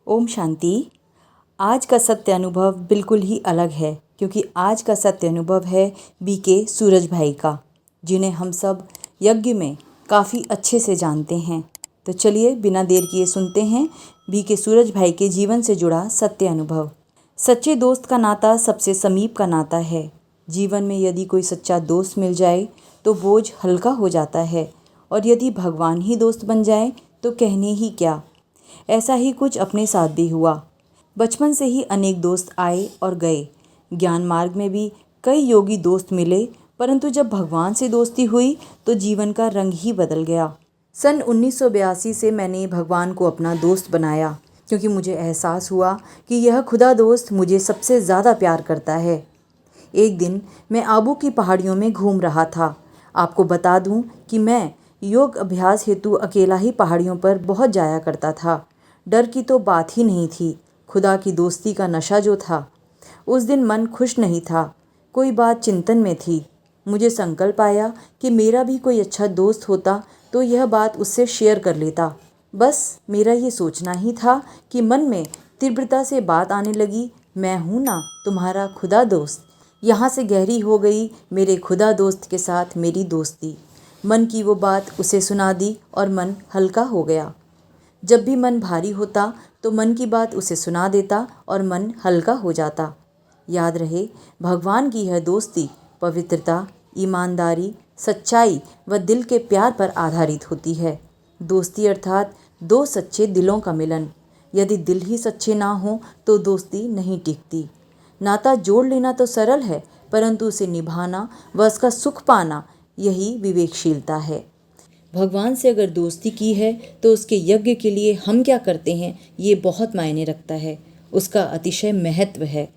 ओम शांति। आज का सत्य अनुभव बिल्कुल ही अलग है, क्योंकि आज का सत्य अनुभव है बीके सूरज भाई का, जिन्हें हम सब यज्ञ में काफ़ी अच्छे से जानते हैं। तो चलिए बिना देर किए सुनते हैं बीके सूरज भाई के जीवन से जुड़ा सत्य अनुभव। सच्चे दोस्त का नाता सबसे समीप का नाता है। जीवन में यदि कोई सच्चा दोस्त मिल जाए तो बोझ हल्का हो जाता है, और यदि भगवान ही दोस्त बन जाए तो कहने ही क्या। ऐसा ही कुछ अपने साथ भी हुआ। बचपन से ही अनेक दोस्त आए और गए। ज्ञान मार्ग में भी कई योगी दोस्त मिले, परंतु जब भगवान से दोस्ती हुई तो जीवन का रंग ही बदल गया। सन 1982 से मैंने भगवान को अपना दोस्त बनाया, क्योंकि मुझे एहसास हुआ कि यह खुदा दोस्त मुझे सबसे ज़्यादा प्यार करता है। एक दिन मैं आबू की पहाड़ियों में घूम रहा था। आपको बता दूं कि मैं योग अभ्यास हेतु अकेला ही पहाड़ियों पर बहुत जाया करता था। डर की तो बात ही नहीं थी, खुदा की दोस्ती का नशा जो था। उस दिन मन खुश नहीं था, कोई बात चिंतन में थी। मुझे संकल्प आया कि मेरा भी कोई अच्छा दोस्त होता तो यह बात उससे शेयर कर लेता। बस मेरा ये सोचना ही था कि मन में तीव्रता से बात आने लगी, मैं हूँ ना तुम्हारा खुदा दोस्त। यहाँ से गहरी हो गई मेरे खुदा दोस्त के साथ मेरी दोस्ती। मन की वो बात उसे सुना दी और मन हल्का हो गया। जब भी मन भारी होता तो मन की बात उसे सुना देता और मन हल्का हो जाता। याद रहे, भगवान की यह दोस्ती पवित्रता, ईमानदारी, सच्चाई व दिल के प्यार पर आधारित होती है। दोस्ती अर्थात दो सच्चे दिलों का मिलन। यदि दिल ही सच्चे ना हो तो दोस्ती नहीं टिकती। नाता जोड़ लेना तो सरल है, परंतु उसे निभाना व उसका सुख पाना, यही विवेकशीलता है। भगवान से अगर दोस्ती की है तो उसके यज्ञ के लिए हम क्या करते हैं ये बहुत मायने रखता है, उसका अतिशय महत्व है।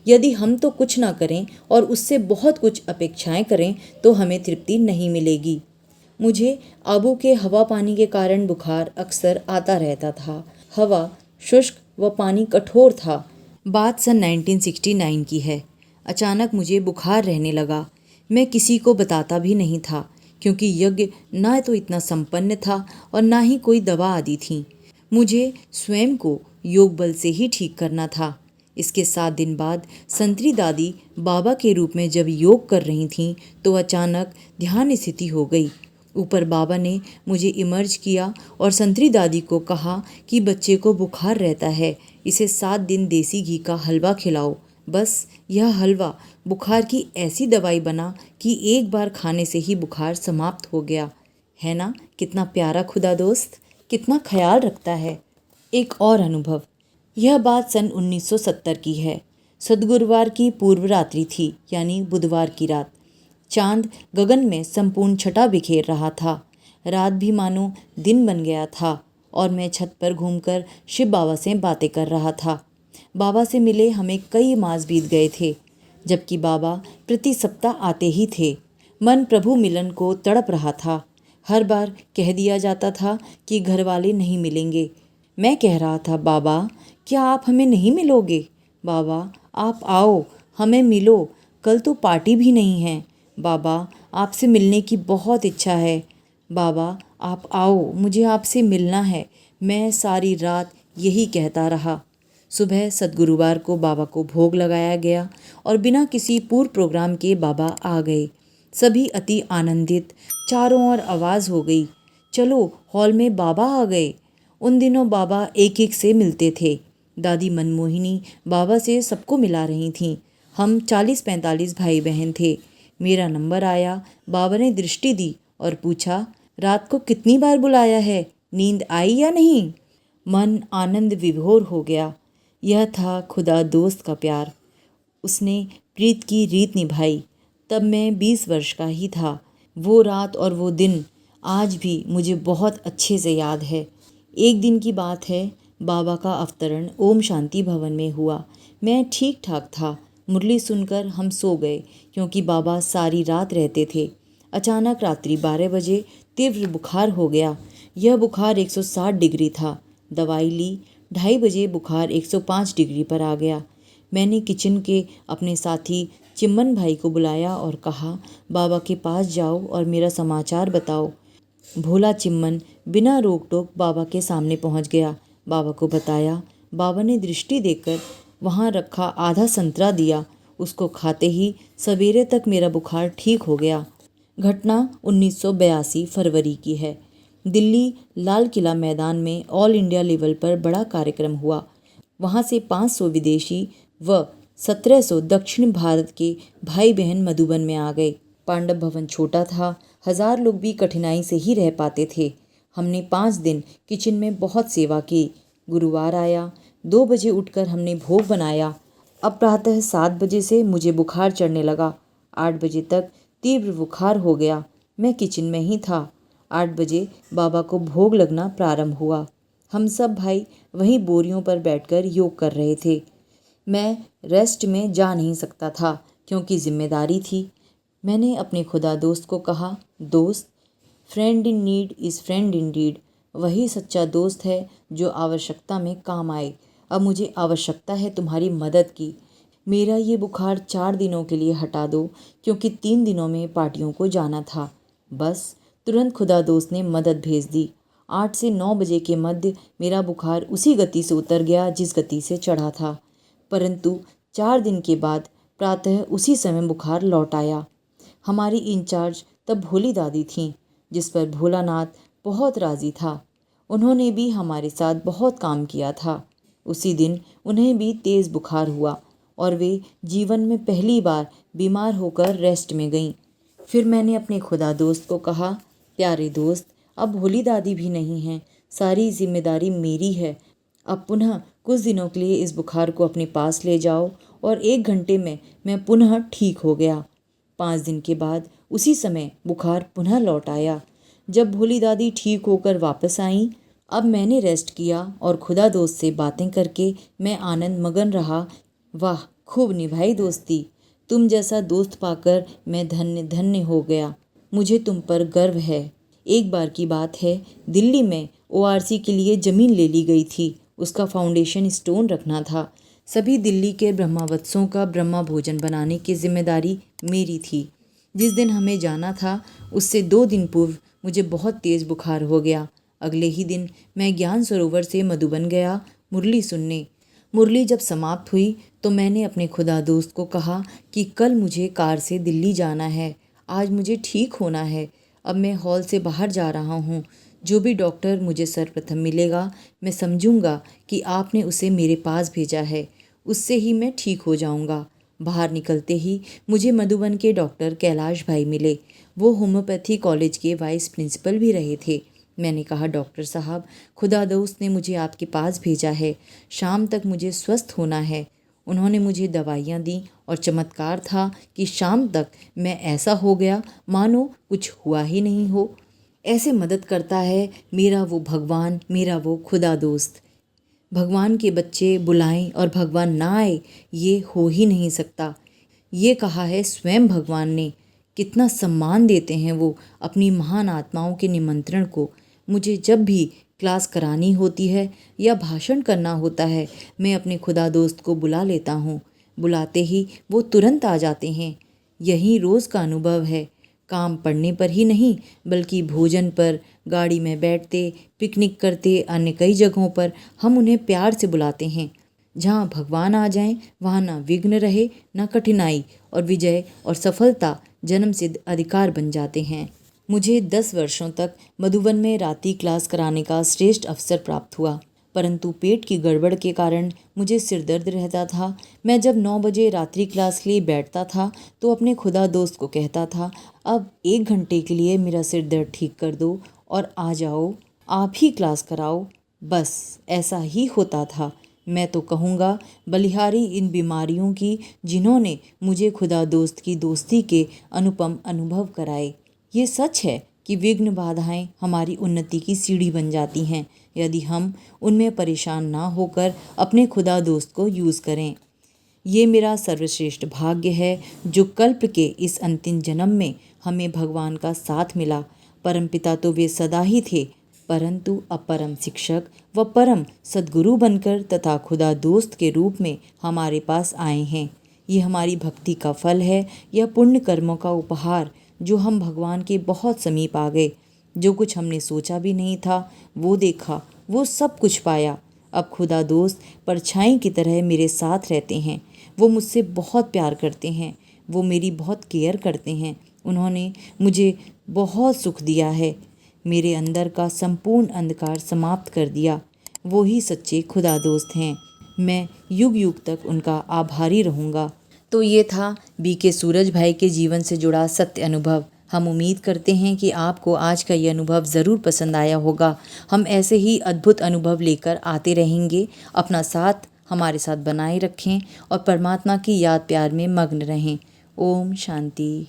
यदि हम तो कुछ ना करें और उससे बहुत कुछ अपेक्षाएं करें तो हमें तृप्ति नहीं मिलेगी। मुझे आबू के हवा पानी के कारण बुखार अक्सर आता रहता था। हवा शुष्क व पानी कठोर था। बात सन 1969 की है। अचानक मुझे बुखार रहने लगा। मैं किसी को बताता भी नहीं था, क्योंकि यज्ञ ना तो इतना संपन्न था और ना ही कोई दवा आदि थी। मुझे स्वयं को योग बल से ही ठीक करना था। इसके 7 दिन बाद संतरी दादी बाबा के रूप में जब योग कर रही थीं तो अचानक ध्यान स्थिति हो गई। ऊपर बाबा ने मुझे इमर्ज किया और संतरी दादी को कहा कि बच्चे को बुखार रहता है, इसे 7 दिन देसी घी का हलवा खिलाओ। बस यह हलवा बुखार की ऐसी दवाई बना कि एक बार खाने से ही बुखार समाप्त हो गया। है ना कितना प्यारा खुदा दोस्त, कितना ख्याल रखता है। एक और अनुभव। यह बात सन 1970 की है। सद्गुरुवार की पूर्व रात्रि थी, यानी बुधवार की रात। चांद गगन में संपूर्ण छटा बिखेर रहा था। रात भी मानो दिन बन गया था और मैं छत पर घूमकर शिव बाबा से बातें कर रहा था। बाबा से मिले हमें कई मास बीत गए थे, जबकि बाबा प्रति सप्ताह आते ही थे। मन प्रभु मिलन को तड़प रहा था। हर बार कह दिया जाता था कि घर वाले नहीं मिलेंगे। मैं कह रहा था, बाबा क्या आप हमें नहीं मिलोगे? बाबा आप आओ, हमें मिलो, कल तो पार्टी भी नहीं है। बाबा आपसे मिलने की बहुत इच्छा है। बाबा आप आओ, मुझे आपसे मिलना है। मैं सारी रात यही कहता रहा। सुबह सद्गुरुवार को बाबा को भोग लगाया गया और बिना किसी पूर्व प्रोग्राम के बाबा आ गए। सभी अति आनंदित, चारों ओर आवाज़ हो गई, चलो हॉल में बाबा आ गए। उन दिनों बाबा एक एक से मिलते थे। दादी मनमोहिनी बाबा से सबको मिला रही थीं। हम 40-45 भाई बहन थे। मेरा नंबर आया। बाबा ने दृष्टि दी और पूछा, रात को कितनी बार बुलाया है, नींद आई या नहीं? मन आनंद विभोर हो गया। यह था खुदा दोस्त का प्यार। उसने प्रीत की रीत निभाई। तब मैं 20 वर्ष का ही था। वो रात और वो दिन आज भी मुझे बहुत अच्छे से याद है। एक दिन की बात है, बाबा का अवतरण ओम शांति भवन में हुआ। मैं ठीक ठाक था। मुरली सुनकर हम सो गए, क्योंकि बाबा सारी रात रहते थे। अचानक रात्रि 12 बजे तीव्र बुखार हो गया। यह बुखार 160 डिग्री था। दवाई ली। 2:30 बजे बुखार 105 डिग्री पर आ गया। मैंने किचन के अपने साथी चिम्मन भाई को बुलाया और कहा, बाबा के पास जाओ और मेरा समाचार बताओ। भोला चिम्मन बिना रोक टोक बाबा के सामने पहुंच गया। बाबा को बताया। बाबा ने दृष्टि देकर वहाँ रखा आधा संतरा दिया। उसको खाते ही सवेरे तक मेरा बुखार ठीक हो गया। घटना 1982 फरवरी की है। दिल्ली लाल किला मैदान में ऑल इंडिया लेवल पर बड़ा कार्यक्रम हुआ। वहाँ से 500 विदेशी व 1700 दक्षिण भारत के भाई बहन मधुबन में आ गए। पांडव भवन छोटा था, 1000 लोग भी कठिनाई से ही रह पाते थे। हमने 5 दिन किचन में बहुत सेवा की। गुरुवार आया, 2 बजे उठकर हमने भोग बनाया। अब प्रातः 7 बजे से मुझे बुखार चढ़ने लगा। 8 बजे तक तीव्र बुखार हो गया। मैं किचन में ही था। 8 बजे बाबा को भोग लगना प्रारंभ हुआ। हम सब भाई वहीं बोरियों पर बैठकर योग कर रहे थे। मैं रेस्ट में जा नहीं सकता था क्योंकि जिम्मेदारी थी। मैंने अपने खुदा दोस्त को कहा, दोस्त, friend in need is friend in deed. वही सच्चा दोस्त है जो आवश्यकता में काम आए। अब मुझे आवश्यकता है तुम्हारी मदद की। मेरा ये बुखार 4 दिनों के लिए हटा दो क्योंकि 3 दिनों में पार्टियों को जाना था। बस तुरंत खुदा दोस्त ने मदद भेज दी। 8 से 9 बजे के मध्य मेरा बुखार उसी गति से उतर गया जिस गति से चढ़ा था। परंतु 4 दिन के बाद प्रातः उसी समय बुखार लौट आया। हमारी इंचार्ज तब भोली दादी थीं, जिस पर भोलानाथ बहुत राज़ी था। उन्होंने भी हमारे साथ बहुत काम किया था। उसी दिन उन्हें भी तेज़ बुखार हुआ और वे जीवन में पहली बार बीमार होकर रेस्ट में गईं। फिर मैंने अपने खुदा दोस्त को कहा, प्यारे दोस्त, अब भोली दादी भी नहीं हैं, सारी जिम्मेदारी मेरी है। अब पुनः कुछ दिनों के लिए इस बुखार को अपने पास ले जाओ। और 1 घंटे में मैं पुनः ठीक हो गया। 5 दिन के बाद उसी समय बुखार पुनः लौट आया। जब भोली दादी ठीक होकर वापस आईं, अब मैंने रेस्ट किया और खुदा दोस्त से बातें करके मैं आनंद मगन रहा। वाह, खूब निभाई दोस्ती। तुम जैसा दोस्त पाकर मैं धन्य धन्य हो गया। मुझे तुम पर गर्व है। एक बार की बात है, दिल्ली में ORC के लिए ज़मीन ले ली गई थी। उसका फाउंडेशन स्टोन रखना था। सभी दिल्ली के ब्रह्मावत्सों का ब्रह्मा भोजन बनाने की जिम्मेदारी मेरी थी। जिस दिन हमें जाना था उससे 2 दिन पूर्व मुझे बहुत तेज़ बुखार हो गया। अगले ही दिन मैं ज्ञान सरोवर से मधुबन गया मुरली सुनने। मुरली जब समाप्त हुई तो मैंने अपने खुदा दोस्त को कहा कि कल मुझे कार से दिल्ली जाना है। आज मुझे ठीक होना है। अब मैं हॉल से बाहर जा रहा हूँ। जो भी डॉक्टर मुझे सर्वप्रथम मिलेगा, मैं समझूंगा कि आपने उसे मेरे पास भेजा है। उससे ही मैं ठीक हो जाऊंगा। बाहर निकलते ही मुझे मधुबन के डॉक्टर कैलाश भाई मिले। वो होम्योपैथी कॉलेज के वाइस प्रिंसिपल भी रहे थे। मैंने कहा, डॉक्टर साहब, खुदा दोस्त ने मुझे आपके पास भेजा है। शाम तक मुझे स्वस्थ होना है। उन्होंने मुझे दवाइयाँ दी और चमत्कार था कि शाम तक मैं ऐसा हो गया मानो कुछ हुआ ही नहीं हो। ऐसे मदद करता है मेरा वो भगवान, मेरा वो खुदा दोस्त। भगवान के बच्चे बुलाएं और भगवान ना आए, ये हो ही नहीं सकता। ये कहा है स्वयं भगवान ने। कितना सम्मान देते हैं वो अपनी महान आत्माओं के निमंत्रण को। मुझे जब भी क्लास करानी होती है या भाषण करना होता है, मैं अपने खुदा दोस्त को बुला लेता हूँ। बुलाते ही वो तुरंत आ जाते हैं। यही रोज़ का अनुभव है। काम पड़ने पर ही नहीं, बल्कि भोजन पर, गाड़ी में बैठते, पिकनिक करते, अन्य कई जगहों पर हम उन्हें प्यार से बुलाते हैं। जहाँ भगवान आ जाएं, वहाँ ना विघ्न रहे, ना कठिनाई, और विजय और सफलता जन्मसिद्ध अधिकार बन जाते हैं। मुझे 10 वर्षों तक मधुबन में रात्रि क्लास कराने का श्रेष्ठ अवसर प्राप्त हुआ, परंतु पेट की गड़बड़ के कारण मुझे सिर दर्द रहता था। मैं जब 9 बजे रात्रि क्लास के लिए बैठता था तो अपने खुदा दोस्त को कहता था, अब 1 घंटे के लिए मेरा सिर दर्द ठीक कर दो और आ जाओ, आप ही क्लास कराओ। बस ऐसा ही होता था। मैं तो कहूँगा, बलिहारी इन बीमारियों की जिन्होंने मुझे खुदा दोस्त की दोस्ती के अनुपम अनुभव कराए। ये सच है कि विघ्न बाधाएं हमारी उन्नति की सीढ़ी बन जाती हैं यदि हम उनमें परेशान ना होकर अपने खुदा दोस्त को यूज़ करें। ये मेरा सर्वश्रेष्ठ भाग्य है जो कल्प के इस अंतिम जन्म में हमें भगवान का साथ मिला। परमपिता तो वे सदा ही थे, परंतु अपरम शिक्षक व परम सद्गुरु बनकर तथा खुदा दोस्त के रूप में हमारे पास आए हैं। ये हमारी भक्ति का फल है, यह पुण्य कर्मों का उपहार जो हम भगवान के बहुत समीप आ गए। जो कुछ हमने सोचा भी नहीं था वो देखा, वो सब कुछ पाया। अब खुदा दोस्त परछाई की तरह मेरे साथ रहते हैं। वो मुझसे बहुत प्यार करते हैं, वो मेरी बहुत केयर करते हैं। उन्होंने मुझे बहुत सुख दिया है, मेरे अंदर का संपूर्ण अंधकार समाप्त कर दिया। वो ही सच्चे खुदा दोस्त हैं। मैं युग युग तक उनका आभारी रहूँगा। तो ये था बीके सूरज भाई के जीवन से जुड़ा सत्य अनुभव। हम उम्मीद करते हैं कि आपको आज का ये अनुभव ज़रूर पसंद आया होगा। हम ऐसे ही अद्भुत अनुभव लेकर आते रहेंगे। अपना साथ हमारे साथ बनाए रखें और परमात्मा की याद प्यार में मग्न रहें। ओम शांति।